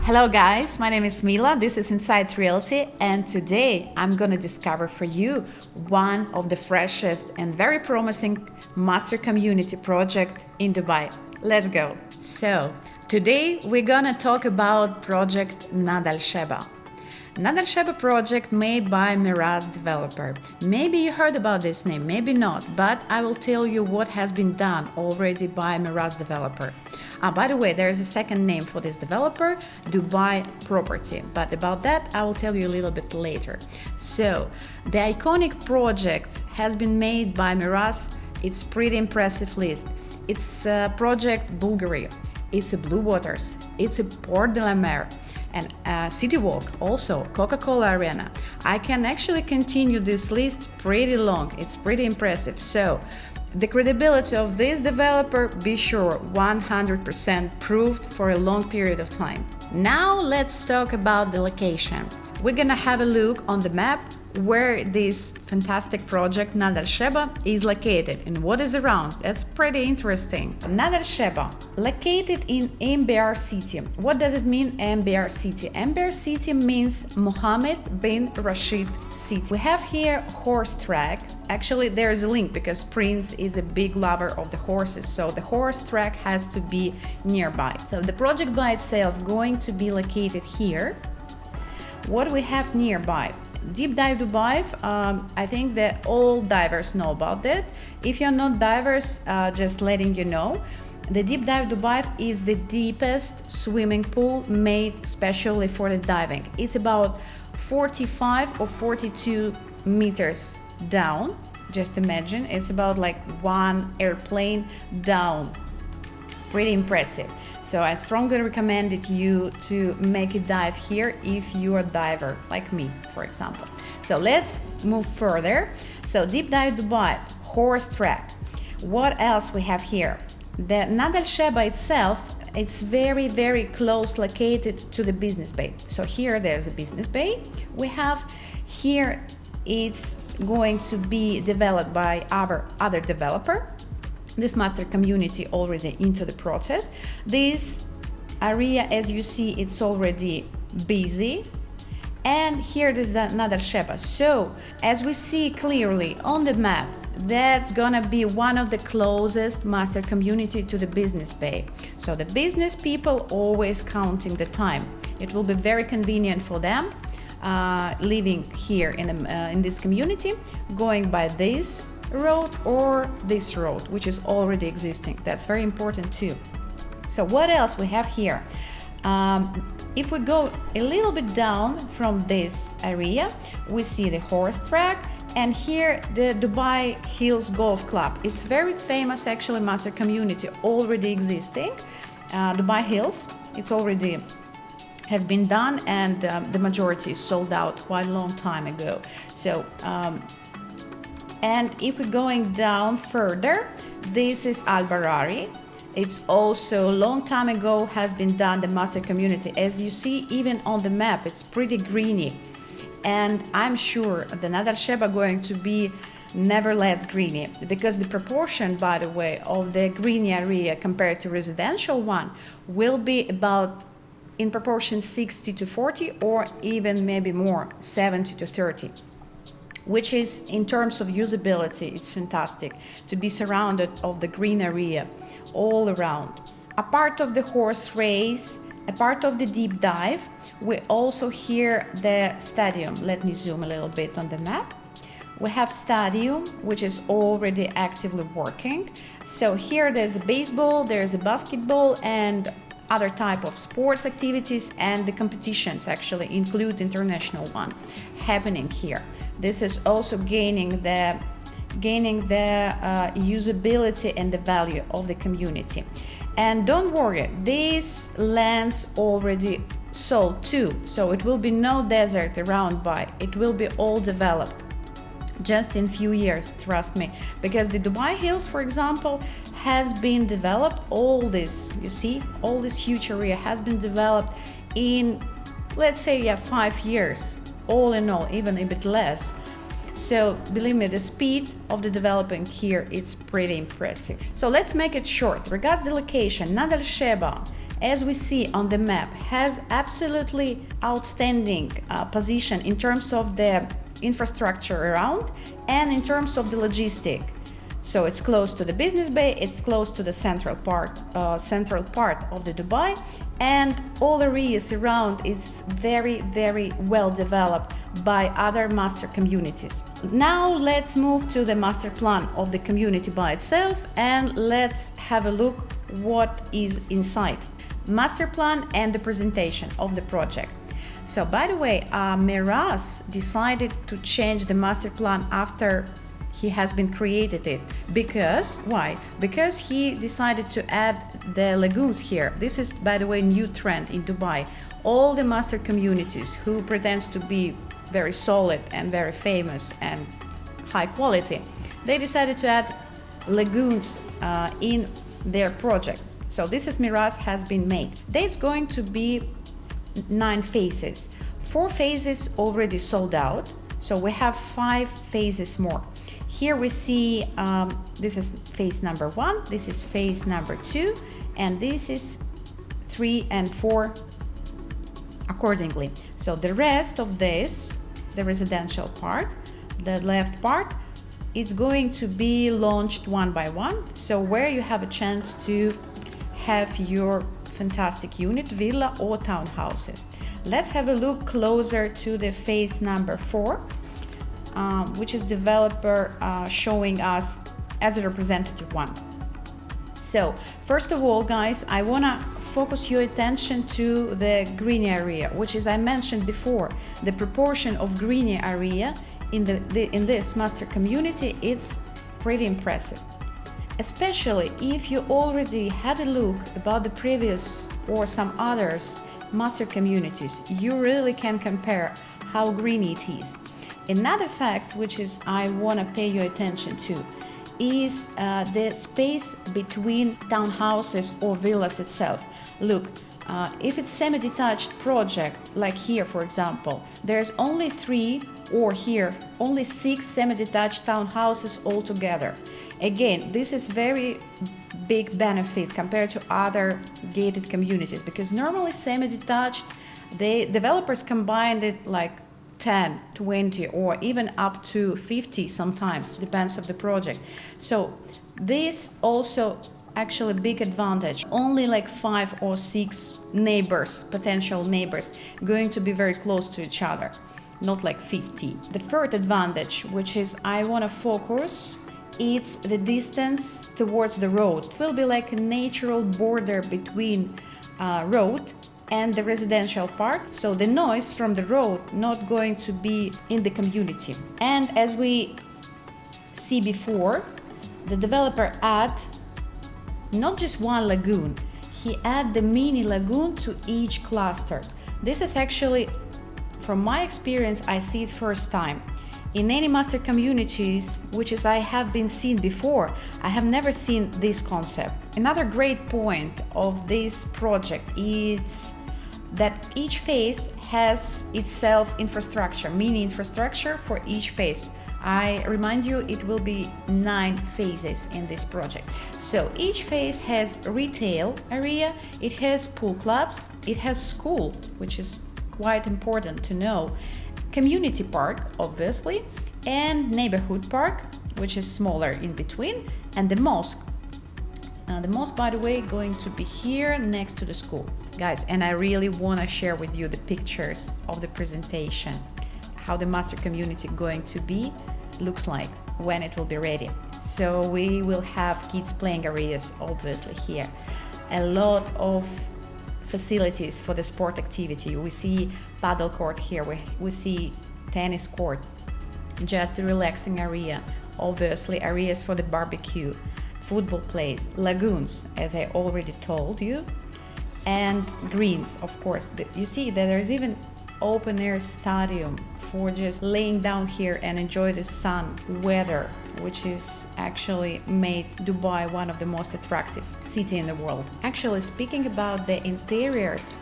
Hello guys, my name is Mila, this is Inside Realty, and today I'm gonna discover for you one of the freshest and very promising master community project in Dubai. Let's go. So, today we're gonna talk about project Nad Al Sheba. Nad Al Sheba project made by Meraas developer. Maybe you heard about this name, maybe not, but I will tell you what has been done already by Meraas developer. By the way, there is a second name for this developer, Dubai Property, but about that I will tell you a little bit later. So, the iconic project has been made by Meraas. It's pretty impressive list. It's project Bulgaria. It's a Blue Waters, it's a Port de la Mer, and City Walk, also Coca-Cola Arena. I can actually continue this list pretty long, it's pretty impressive. So, the credibility of this developer, be sure, 100% proved for a long period of time. Now let's talk about the location. We're gonna have a look on the map where this fantastic project Nad Al Sheba is located and what is around. That's pretty interesting. Nad Al Sheba, located in MBR City. What does it mean, MBR City? MBR City means Mohammed Bin Rashid City. We have here horse track. Actually, there is a link because Prince is a big lover of the horses, so the horse track has to be nearby. So the project by itself going to be located here. What we have nearby? Deep Dive Dubai, I think that all divers know about that. If you're not divers, just letting you know, the Deep Dive Dubai is the deepest swimming pool made specially for the diving. It's about 45 or 42 meters down. Just imagine, it's about like one airplane down. Pretty impressive. So I strongly recommended you to make a dive here if you are a diver like me, for example. So let's move further. So Deep Dive Dubai, horse track. What else we have here? The Nad Al Sheba itself, it's very, very close located to the business bay. So here there's a business bay. We have here, it's going to be developed by our other developer. This master community already into the process. This area, as you see, it's already busy. And here is the Nad Al Sheba. So, as we see clearly on the map, that's gonna be one of the closest master community to the business bay. So the business people always counting the time. It will be very convenient for them living here in this community, going by this road or this road, which is already existing. That's very important too. So what else we have here? If we go a little bit down from this area, we see the horse track, and here the Dubai Hills Golf Club. It's very famous actually master community already existing. Dubai Hills, it's already has been done, and the majority is sold out quite a long time ago. So and if we're going down further, this is Al Barari. It's also a long time ago has been done, the master community. As you see, even on the map, it's pretty greeny. And I'm sure the Nad Al Sheba going to be never less greeny, because the proportion, by the way, of the green area compared to residential one will be about in proportion 60 to 40, or even maybe more, 70 to 30. Which is, in terms of usability, it's fantastic to be surrounded of the green area all around. A part of the horse race, a part of the deep dive, we also hear the stadium. Let me zoom a little bit on the map. We have stadium, which is already actively working. So here there's a baseball, there's a basketball, and other type of sports activities, and the competitions actually include international one happening here. This is also gaining the usability and the value of the community. And don't worry, these lands already sold too, so it will be no desert around by. It will be all developed just in few years, trust me, because the Dubai Hills, for example, has been developed. All this, you see, all this huge area has been developed in, let's say, 5 years, all in all, even a bit less. So believe me, the speed of the developing here, it's pretty impressive. So let's make it short. Regards the location, Nad Al Sheba as we see on the map, has absolutely outstanding position in terms of the infrastructure around and in terms of the logistic. So it's close to the business bay, it's close to the central part of the Dubai, and all areas around is very well developed by other master communities. Now let's move to the master plan of the community by itself, and let's have a look what is inside. Master plan and the presentation of the project. So by the way, Meraas decided to change the master plan after he has been created it. Because why? Because he decided to add the lagoons here. This is, by the way, new trend in Dubai. All the master communities who pretends to be very solid and very famous and high quality, they decided to add lagoons in their project. So this is Meraas has been made. There's going to be 9 phases. 4 phases already sold out, so we have 5 phases more. Here we see this is phase number 1, this is phase number 2, and this is 3 and 4 accordingly. So the rest of this, the residential part, the left part, it's going to be launched one by one. So where you have a chance to have your fantastic unit, villa or townhouses. Let's have a look closer to the phase number 4, which is developer showing us as a representative one. So first of all, guys, I want to focus your attention to the green area, which is, I mentioned before, the proportion of green area in this master community, it's pretty impressive. Especially if you already had a look about the previous or some others master communities, you really can compare how green it is. Another fact which is I want to pay your attention to is the space between townhouses or villas itself. Look, if it's semi-detached project, like here for example, there's only 3, or here only 6 semi-detached townhouses altogether. Again, this is very big benefit compared to other gated communities, because normally semi-detached, the developers combined it like 10, 20, or even up to 50 sometimes, depends on the project. So this also actually big advantage. Only like 5 or 6 neighbors, potential neighbors, going to be very close to each other, not like 50. The third advantage, which is I want to focus, it's the distance towards the road. It will be like a natural border between road and the residential part, so the noise from the road not going to be in the community. And as we see before, the developer add not just one lagoon, he add the mini lagoon to each cluster. This is actually, from my experience, I see it first time. In any master communities, which is I have been seen before, I have never seen this concept. Another great point of this project is that each phase has itself infrastructure, mini infrastructure for each phase. I remind you, it will be 9 phases in this project. So each phase has retail area, it has pool clubs, it has school, which is quite important to know, community park, obviously, and neighborhood park, which is smaller in between, and the mosque. The mosque, by the way, going to be here next to the school. Guys, and I really want to share with you the pictures of the presentation, how the master community going to be, looks like when it will be ready. So we will have kids playing areas, obviously, here. A lot of facilities for the sport activity. We see paddle court here, we see tennis court, just a relaxing area, obviously areas for the barbecue, football plays, lagoons, as I already told you, and greens, of course. You see that there's even open air stadium for just laying down here and enjoy the sun weather, which is actually made Dubai one of the most attractive city in the world. Actually, speaking about the interiors,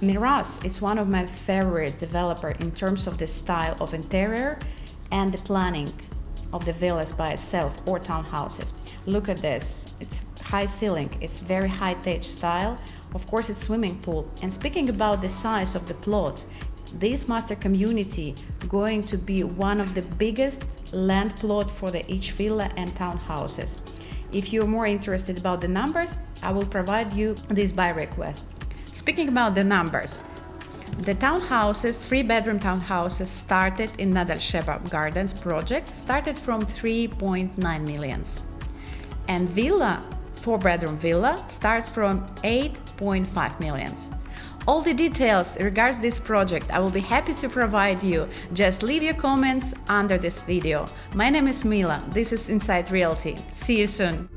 Meraas, it's one of my favorite developer in terms of the style of interior and the planning of the villas by itself or townhouses. Look at this, it's high ceiling, it's very high-tech style. Of course, it's swimming pool. And speaking about the size of the plot, this master community going to be one of the biggest land plot for the each villa and townhouses. If you're more interested about the numbers, I will provide you this by request. Speaking about the numbers, the townhouses, 3-bedroom townhouses started in Nad Al Sheba Gardens project started from 3.9 millions. And villa, 4-bedroom villa, starts from 8.5 millions. All the details regards this project I will be happy to provide you. Just leave your comments under this video. My name is Mila. This is Inside Realty. See you soon.